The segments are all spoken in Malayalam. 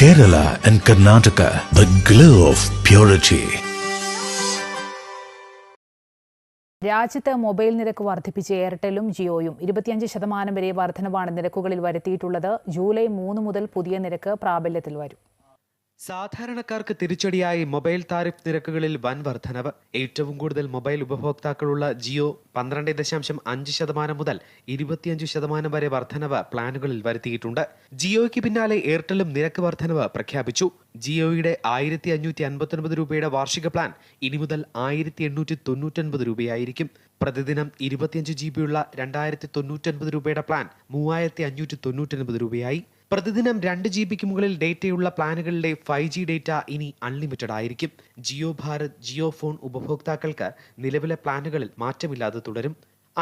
Kerala and Karnataka, the glow of purity. രാജ്യത്ത് മൊബൈൽ നിരക്ക് വർദ്ധിപ്പിച്ച് എയർടെലും ജിയോയും 25% വരെ വർധനവാണ് നിരക്കുകളിൽ വരുത്തിയിട്ടുള്ളത്. ജൂലൈ 3 മുതൽ പുതിയ നിരക്ക് പ്രാബല്യത്തിൽ വരും. സാധാരണക്കാർക്ക് തിരിച്ചടിയായി മൊബൈൽ താരിഫ് നിരക്കുകളിൽ വൻ വർധനവ്. ഏറ്റവും കൂടുതൽ മൊബൈൽ ഉപഭോക്താക്കളുള്ള ജിയോ 12.5% മുതൽ 25% വരെ വർധനവ് പ്ലാനുകളിൽ വരുത്തിയിട്ടുണ്ട്. ജിയോയ്ക്ക് പിന്നാലെ എയർടെലും നിരക്ക് വർധനവ് പ്രഖ്യാപിച്ചു. ജിയോയുടെ 1559 രൂപയുടെ വാർഷിക പ്ലാൻ ഇനി മുതൽ 1899 രൂപയായിരിക്കും. പ്രതിദിനം 25 GB 2099 രൂപയുടെ പ്ലാൻ 3599 രൂപയായി. പ്രതിദിനം 2 GB മുകളിൽ ഡേറ്റയുള്ള പ്ലാനുകളിലെ 5G ഡേറ്റ ഇനി അൺലിമിറ്റഡ് ആയിരിക്കും. ജിയോ ഭാരത്, ജിയോ ഫോൺ ഉപഭോക്താക്കൾക്ക് നിലവിലെ പ്ലാനുകളിൽ മാറ്റമില്ലാതെ തുടരും.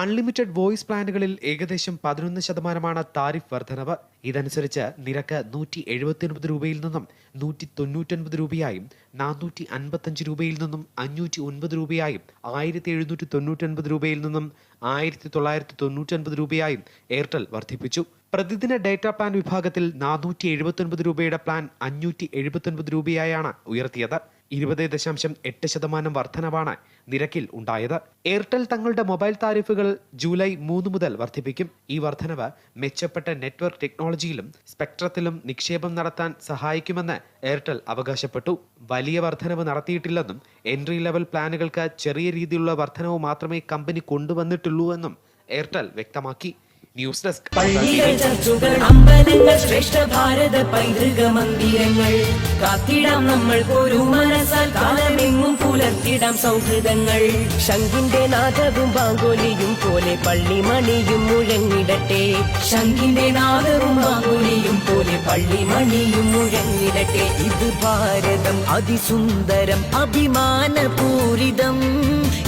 അൺലിമിറ്റഡ് വോയിസ് പ്ലാനുകളിൽ ഏകദേശം 11% താരിഫ് വർധനവ്. ഇതനുസരിച്ച് നിരക്ക് 179 രൂപയിൽ നിന്നും 199 രൂപയായും 455 രൂപയിൽ നിന്നും 509 രൂപയായും 1799 രൂപയിൽ നിന്നും 1999 രൂപയായും എയർടെൽ വർദ്ധിപ്പിച്ചു. പ്രതിദിന ഡേറ്റ പ്ലാൻ വിഭാഗത്തിൽ 479 രൂപയുടെ പ്ലാൻ 579 രൂപയായാണ് ഉയർത്തിയത്. 20.8% വർധനവാണ് നിരക്കിൽ ഉണ്ടായത്. എയർടെൽ തങ്ങളുടെ മൊബൈൽ താരിഫുകൾ ജൂലൈ 3 മുതൽ വർദ്ധിപ്പിക്കും. ഈ വർധനവ് മെച്ചപ്പെട്ട നെറ്റ്വർക്ക് ടെക്നോളജിയിലും സ്പെക്ട്രത്തിലും നിക്ഷേപം നടത്താൻ സഹായിക്കുമെന്ന് എയർടെൽ അവകാശപ്പെട്ടു. വലിയ വർധനവ് നടത്തിയിട്ടില്ലെന്നും എൻട്രി ലെവൽ പ്ലാനുകൾക്ക് ചെറിയ രീതിയിലുള്ള വർധനവ് മാത്രമേ കമ്പനി കൊണ്ടുവന്നിട്ടുള്ളൂ എന്നും എയർടെൽ വ്യക്തമാക്കി. News desk. പള്ളികൾ, ചർച്ചുകൾ, അമ്പലങ്ങൾ, ശ്രേഷ്ഠ ഭാരത പൈതൃക മന്ദിരങ്ങൾ കാത്തിടാം നമ്മൾ ഒരു മനസ്സാൽ കാലമെങ്ങും പുലർത്തിടാം സൗഹൃദങ്ങൾ. ശംഖിന്റെ നാദവും ബാങ്കോലിയും പോലെ പള്ളിമണിയും മുഴങ്ങിടട്ടെ. ശംഖിന്റെ നാദവും ബാങ്കോലിയും പോലെ പള്ളിമണിയും മുഴങ്ങിടട്ടെ. ഇത് ഭാരതം അതിസുന്ദരം അഭിമാനപൂരിതം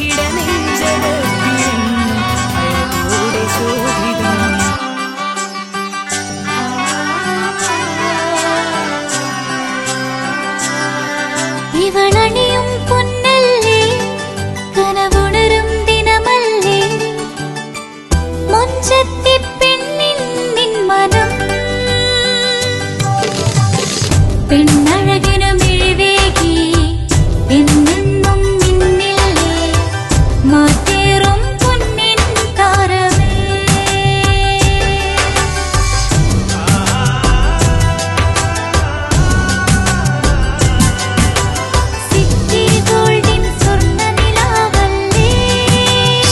ഇടനെഞ്ചകത്തിലും അഴകോടെ ശോഭിതം. ഇവളണിയും പൊന്നല്ലേ, കനവുണരും ദിനമല്ലേ, മുഞ്ചത്തി പെണ്ണിൻ മനം. പെണ്ണഴകിനു മിഴിവേകി എന്നെന്നും മിന്നില്ലേ, മാറ്റേറും പൊന്നിൻ താരമേ.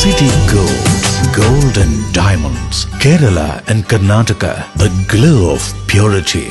City Gold and Diamonds, Kerala and Karnataka, the glow of purity.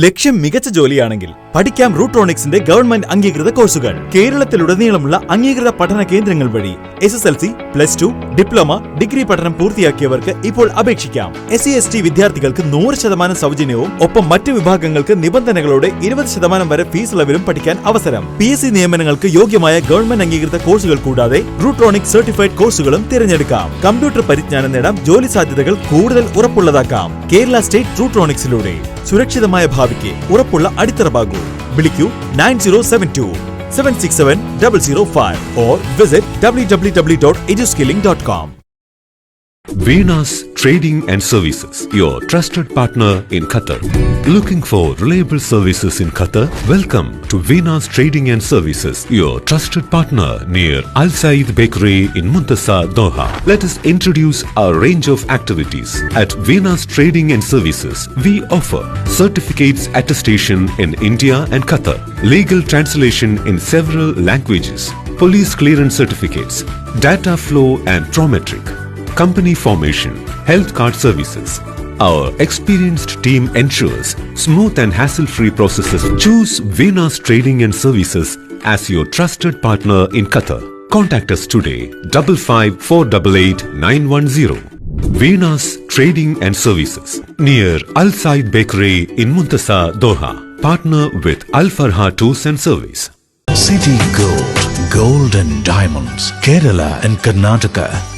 ലക്ഷ്യം മികച്ച ജോലിയാണെങ്കിൽ പഠിക്കാം റൂട്രോണിക്സിന്റെ ഗവൺമെന്റ് അംഗീകൃത കോഴ്സുകൾ. കേരളത്തിലുടനീളമുള്ള അംഗീകൃത പഠന കേന്ദ്രങ്ങൾ വഴി SSLC, +2, ഡിപ്ലോമ, ഡിഗ്രി പഠനം പൂർത്തിയാക്കിയവർക്ക് ഇപ്പോൾ അപേക്ഷിക്കാം. SC/ST വിദ്യാർത്ഥികൾക്ക് 100% സൗജന്യവും ഒപ്പം മറ്റ് വിഭാഗങ്ങൾക്ക് നിബന്ധനകളോടെ 20% വരെ ഫീസ് ഇളവിലും പഠിക്കാൻ അവസരം. PSC നിയമനങ്ങൾക്ക് യോഗ്യമായ ഗവൺമെന്റ് അംഗീകൃത കോഴ്സുകൾ കൂടാതെ റൂട്രോണിക്സ് സർട്ടിഫൈഡ് കോഴ്സുകളും തിരഞ്ഞെടുക്കാം. കമ്പ്യൂട്ടർ പരിജ്ഞാനം നേടാം, ജോലി സാധ്യതകൾ കൂടുതൽ ഉറപ്പുള്ളതാക്കാം. കേരള സ്റ്റേറ്റ് റൂട്രോണിക്സിലൂടെ സുരക്ഷിതമായ ഭാവിക്ക് ഉറപ്പുള്ള അടിത്തറ. വിളിക്കൂ 9072 767 005 or visit www.eduskilling.com. Venus Trading and Services, your trusted partner in Qatar. Looking for reliable services in Qatar? Welcome to Venus Trading and Services, your trusted partner near Al Said Bakery in Muntasa, Doha. Let us introduce our range of activities. At Venus Trading and Services, we offer certificates attestation in India and Qatar, legal translation in several languages, police clearance certificates, data flow and Prometric, company formation, health card services. Our experienced team ensures smooth and hassle-free processes. Choose Venus Trading and Services as your trusted partner in Qatar. Contact us today 55488910. Venus Trading and Services near Al Said Bakery in Muntasa, Doha. Partner with Al Farha Tours and Service. City Gold and Diamonds, Kerala and Karnataka.